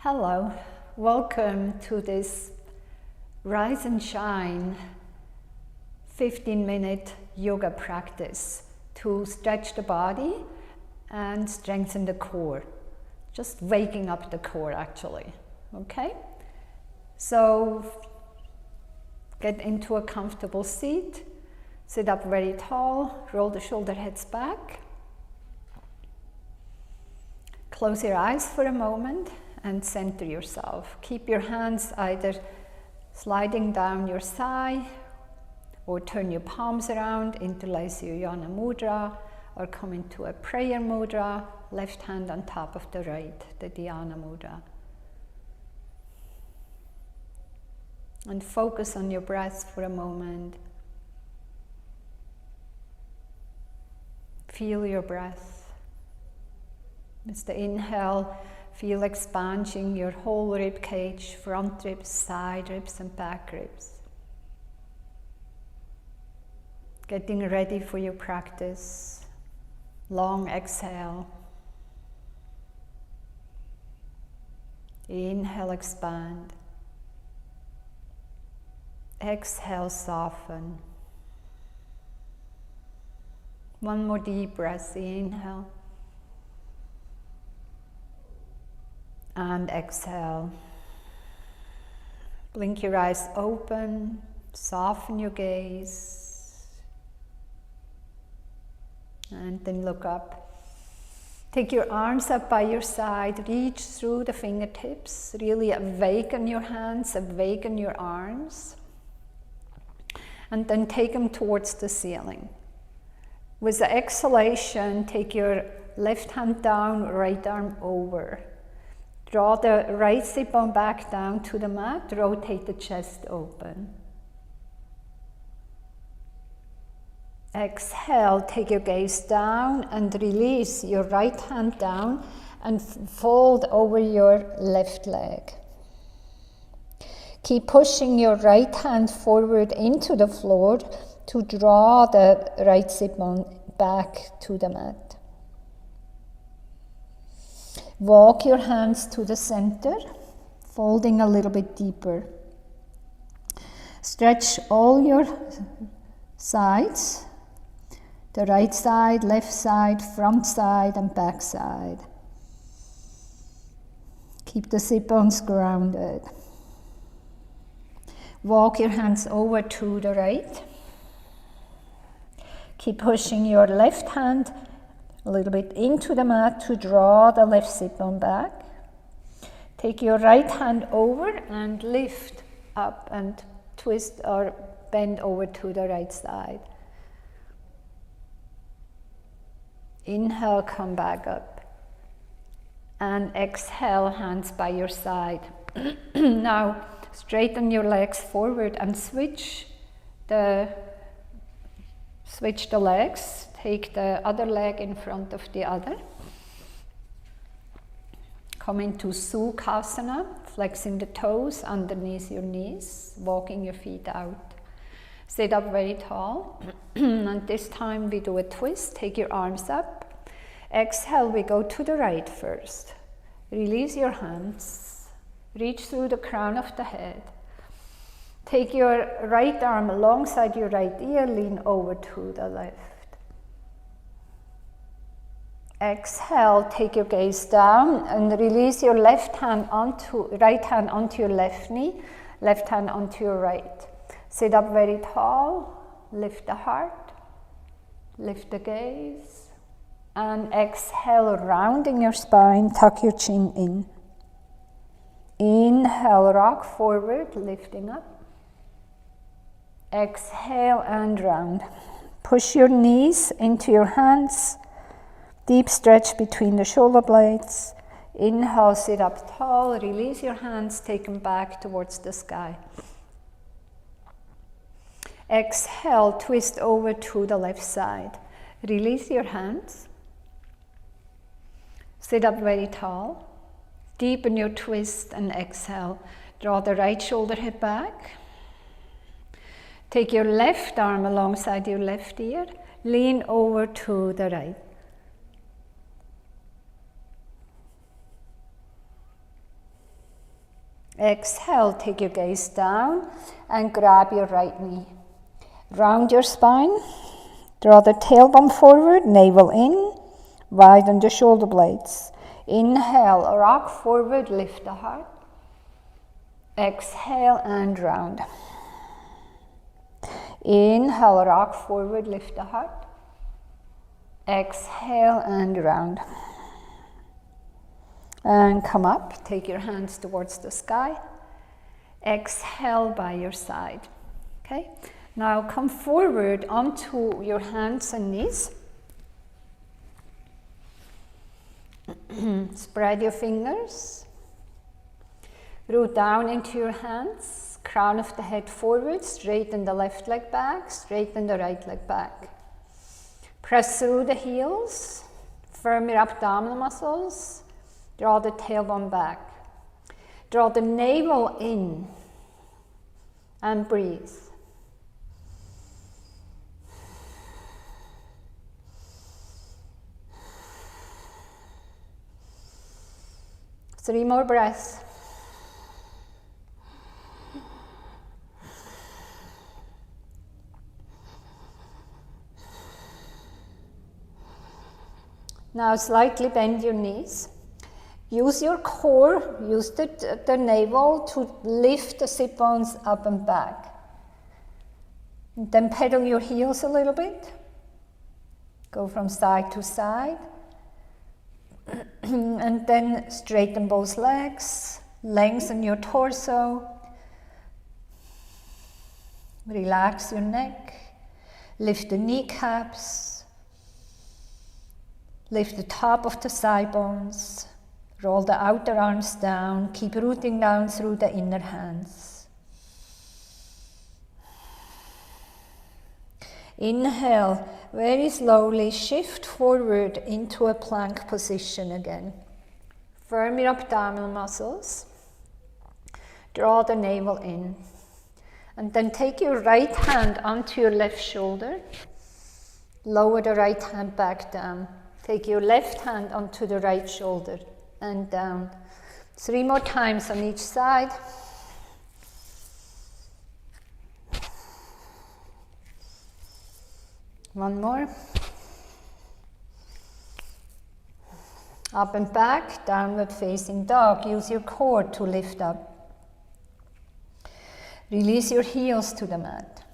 Hello, welcome to this Rise and Shine 15-minute yoga practice to stretch the body and strengthen the core. Just waking up the core actually, okay? So get into a comfortable seat, sit up very tall, roll the shoulder heads back. Close your eyes for a moment and center yourself. Keep your hands either sliding down your thigh or turn your palms around, interlace your Yana Mudra, or come into a prayer mudra, left hand on top of the right, the Dhyana Mudra. And focus on your breath for a moment. Feel your breath. With the inhale, feel expanding your whole rib cage, front ribs, side ribs, and back ribs. Getting ready for your practice. Long exhale. Inhale, expand. Exhale, soften. One more deep breath. Inhale. And exhale. Blink your eyes open, soften your gaze, and then look up. Take your arms up by your side, reach through the fingertips, really awaken your hands, awaken your arms, and then take them towards the ceiling. With the exhalation, take your left hand down, right arm over. Draw the right sit bone back down to the mat, rotate the chest open. Exhale, take your gaze down and release your right hand down and fold over your left leg. Keep pushing your right hand forward into the floor to draw the right sit bone back to the mat. Walk your hands to the center, folding a little bit deeper. Stretch all your sides, the right side, left side, front side, and back side. Keep the sit bones grounded. Walk your hands over to the right. Keep pushing your left hand a little bit into the mat to draw the left sit bone back. Take your right hand over and lift up and twist or bend over to the right side. Inhale, come back up. And exhale, hands by your side. Now, straighten your legs forward and switch the legs. Take the other leg in front of the other. Come into Sukhasana, flexing the toes underneath your knees, walking your feet out. Sit up very tall. And this time we do a twist. Take your arms up. Exhale, we go to the right first. Release your hands. Reach through the crown of the head. Take your right arm alongside your right ear, lean over to the left. Exhale, take your gaze down and release your right hand onto your left knee, left hand onto your right. Sit up very tall, lift the heart, lift the gaze, and exhale, rounding your spine, tuck your chin in. Inhale, rock forward, lifting up. Exhale and round. Push your knees into your hands. Deep stretch between the shoulder blades. Inhale, sit up tall, release your hands, take them back towards the sky. Exhale, twist over to the left side. Release your hands. Sit up very tall. Deepen your twist and exhale. Draw the right shoulder head back. Take your left arm alongside your left ear. Lean over to the right. Exhale, take your gaze down and grab your right knee. Round your spine, draw the tailbone forward, navel in, widen the shoulder blades. Inhale, rock forward, lift the heart. Exhale and round. Inhale, rock forward, lift the heart. Exhale and round. And come up, take your hands towards the sky. Exhale by your side. Okay? Now come forward onto your hands and knees. Spread your fingers. Root down into your hands. Crown of the head forward. Straighten the left leg back. Straighten the right leg back. Press through the heels. Firm your abdominal muscles. Draw the tailbone back. Draw the navel in. And breathe. Three more breaths. Now slightly bend your knees. Use your core, use the navel to lift the sit bones up and back. And then pedal your heels a little bit. Go from side to side. And then straighten both legs, lengthen your torso, relax your neck, lift the kneecaps, lift the top of the thigh bones, roll the outer arms down, keep rooting down through the inner hands. Inhale, very slowly shift forward into a plank position again. Firm your abdominal muscles. Draw the navel in. And then take your right hand onto your left shoulder. Lower the right hand back down. Take your left hand onto the right shoulder and down. 3 more times on each side. One more. Up and back, downward facing dog. Use your core to lift up. Release your heels to the mat.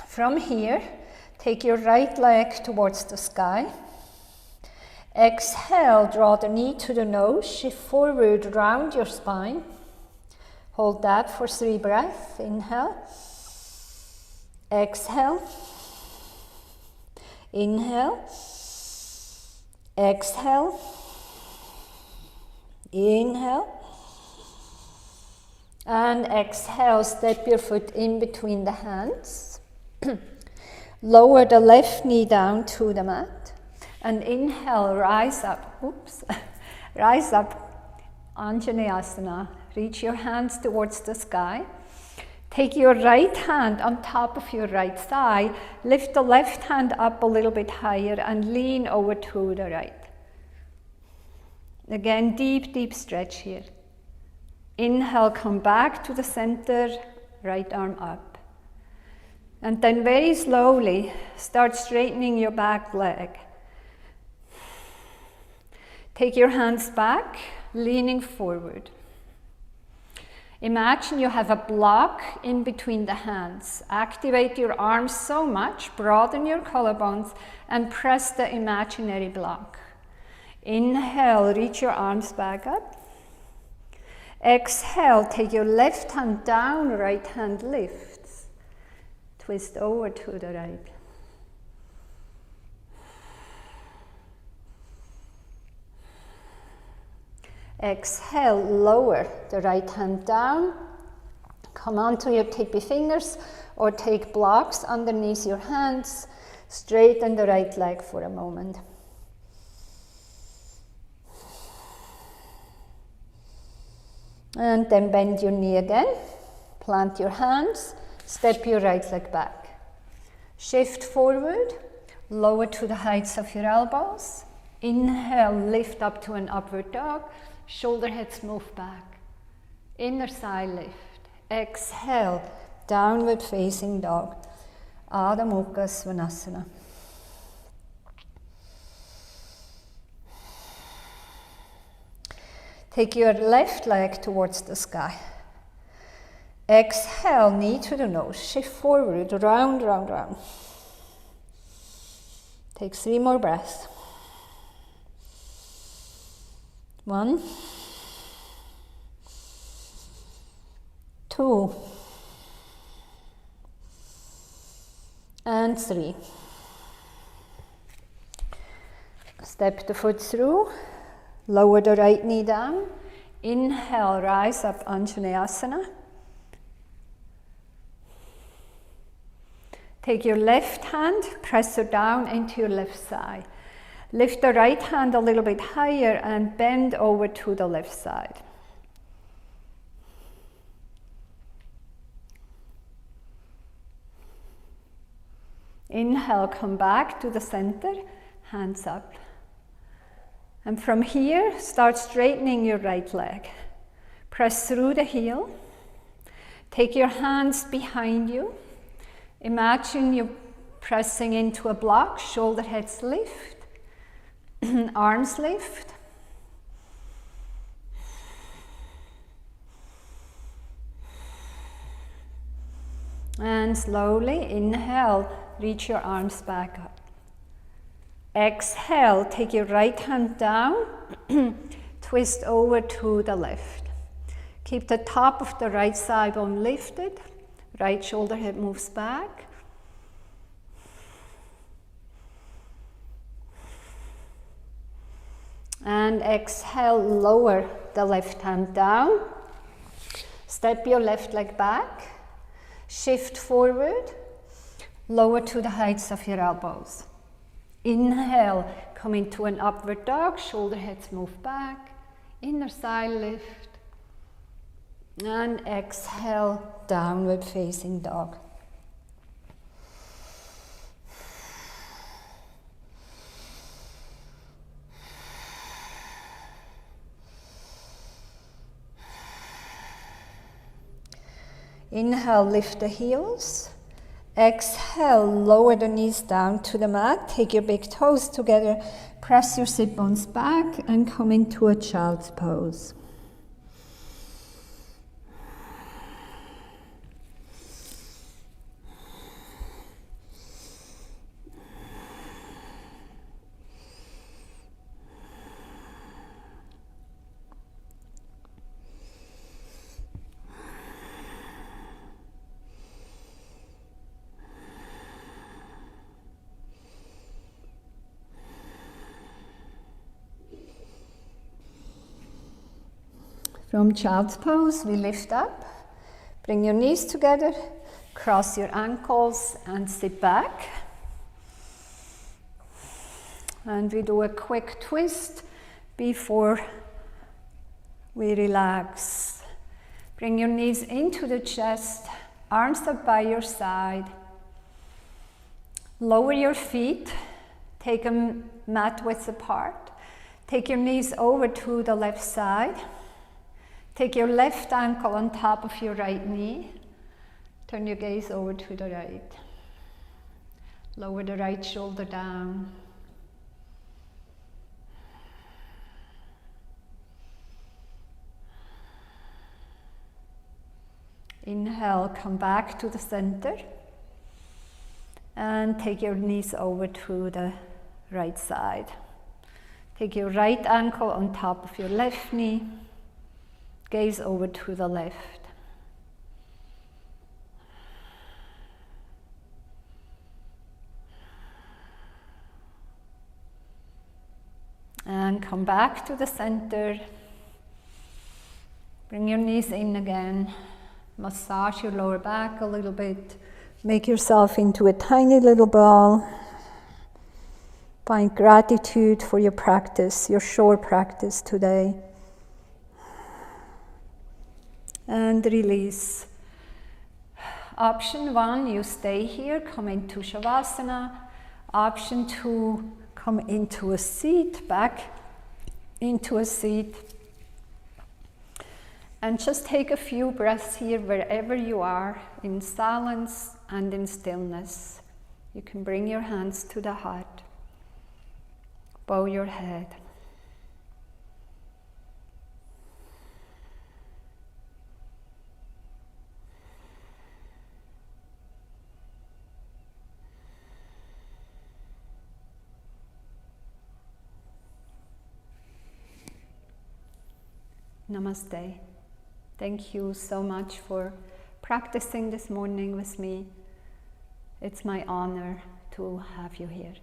From here, take your right leg towards the sky. Exhale, draw the knee to the nose, shift forward, round your spine. Hold that for 3 breaths. Inhale. Exhale. Inhale. Exhale. Inhale. And exhale, step your foot in between the hands. Lower the left knee down to the mat. And inhale, rise up. Oops. Rise up. Anjaneyasana. Reach your hands towards the sky. Take your right hand on top of your right thigh. Lift the left hand up a little bit higher and lean over to the right. Again, deep, deep stretch here. Inhale, come back to the center, right arm up. And then very slowly, start straightening your back leg. Take your hands back, leaning forward. Imagine you have a block in between the hands. Activate your arms so much, broaden your collarbones, and press the imaginary block. Inhale, reach your arms back up. Exhale, take your left hand down, right hand lifts. Twist over to the right. Exhale, lower the right hand down. Come onto your tippy fingers or take blocks underneath your hands. Straighten the right leg for a moment. And then bend your knee again. Plant your hands. Step your right leg back. Shift forward. Lower to the heights of your elbows. Inhale, lift up to an upward dog. Shoulder heads move back. Inner thigh lift. Exhale, downward facing dog. Adha Mukha Svanasana. Take your left leg towards the sky. Exhale, knee to the nose. Shift forward, round, round, round. Take 3 more breaths. 1, 2, and 3. Step the foot through. Lower the right knee down. Inhale, rise up, Anjaneyasana. Take your left hand, press it down into your left thigh. Lift the right hand a little bit higher and bend over to the left side. Inhale, come back to the center, hands up. And from here, start straightening your right leg. Press through the heel. Take your hands behind you. Imagine you pressing into a block, shoulder heads lift, arms lift. And slowly inhale, reach your arms back up. Exhale, take your right hand down, twist over to the left. Keep the top of the right thigh bone lifted, right shoulder head moves back. And exhale, lower the left hand down. Step your left leg back, shift forward, lower to the heights of your elbows. Inhale, come into an upward dog, shoulder heads move back, inner thigh lift, and exhale, downward facing dog. Inhale, lift the heels. Exhale, lower the knees down to the mat. Take your big toes together. Press your sit bones back and come into a child's pose. From child's pose, we lift up, bring your knees together, cross your ankles and sit back. And we do a quick twist before we relax. Bring your knees into the chest, arms up by your side. Lower your feet, take them mat width apart. Take your knees over to the left side. Take your left ankle on top of your right knee. Turn your gaze over to the right. Lower the right shoulder down. Inhale, come back to the center. And take your knees over to the right side. Take your right ankle on top of your left knee. Gaze over to the left. And come back to the center. Bring your knees in again. Massage your lower back a little bit. Make yourself into a tiny little ball. Find gratitude for your practice, your short practice today. And release. Option 1, you stay here, come into Shavasana. Option 2, come into a seat, back into a seat. And just take a few breaths here wherever you are, in silence and in stillness. You can bring your hands to the heart. Bow your head. Namaste. Thank you so much for practicing this morning with me. It's my honor to have you here.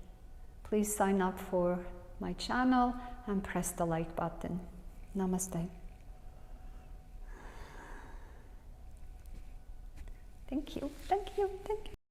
Please sign up for my channel and press the like button. Namaste. Thank you, thank you, thank you.